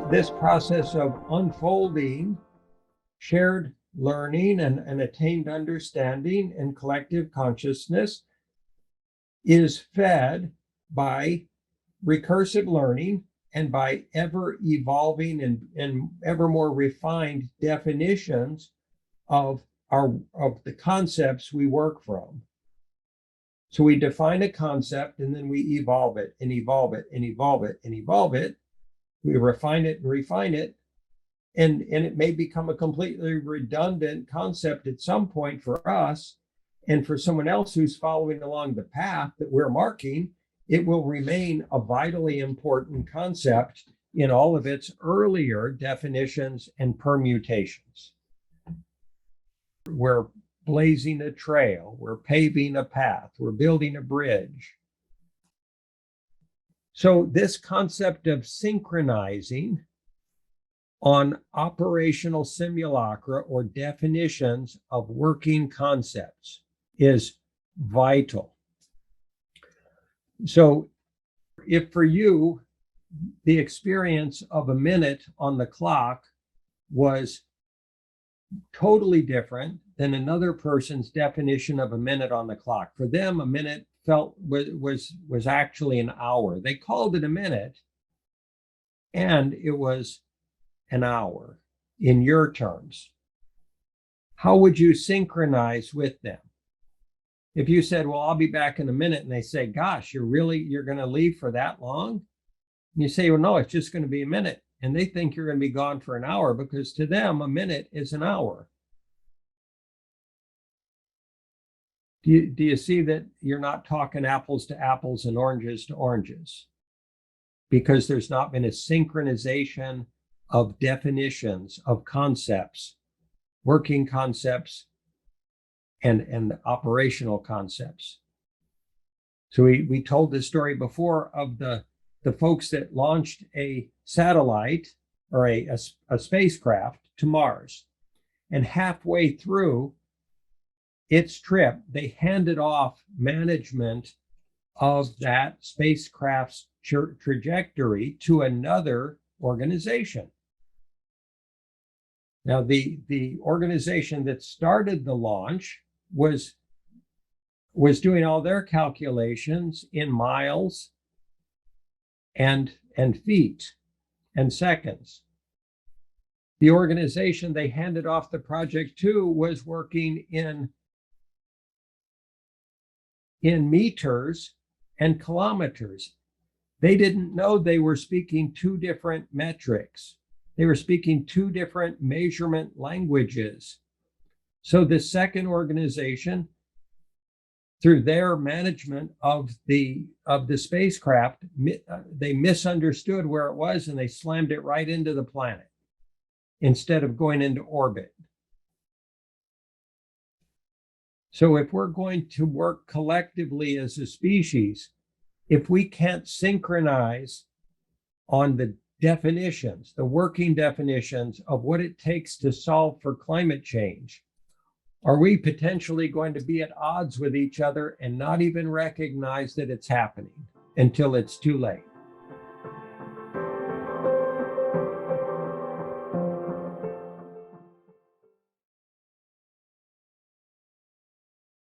this process of unfolding shared learning and attained understanding and collective consciousness is fed by recursive learning and by ever evolving and ever more refined definitions of the concepts we work from. So we define a concept and then we evolve it and evolve it and evolve it and evolve it. We refine it and refine it. And it may become a completely redundant concept at some point for us. And for someone else who's following along the path that we're marking, it will remain a vitally important concept in all of its earlier definitions and permutations. We're blazing a trail, we're paving a path, we're building a bridge. So this concept of synchronizing on operational simulacra or definitions of working concepts is vital. So if for you, the experience of a minute on the clock was totally different than another person's definition of a minute on the clock. For them, a minute was actually an hour. They called it a minute, and it was an hour in your terms. How would you synchronize with them? If you said, well, I'll be back in a minute, and they say, gosh, you're going to leave for that long? And you say, well, no, it's just going to be a minute. And they think you're going to be gone for an hour because to them, a minute is an hour. Do you see that you're not talking apples to apples and oranges to oranges? Because there's not been a synchronization of definitions of concepts, working concepts, and operational concepts. So we told this story before of the folks that launched a satellite or a spacecraft to Mars. And halfway through its trip, they handed off management of that spacecraft's trajectory to another organization. Now, the organization that started the launch was doing all their calculations in miles and feet and seconds. The organization they handed off the project to was working in meters and kilometers. They didn't know they were speaking two different metrics. They were speaking two different measurement languages. So the second organization, through their management of the spacecraft, they misunderstood where it was and they slammed it right into the planet instead of going into orbit. So if we're going to work collectively as a species, if we can't synchronize on the definitions, the working definitions of what it takes to solve for climate change, are we potentially going to be at odds with each other and not even recognize that it's happening until it's too late?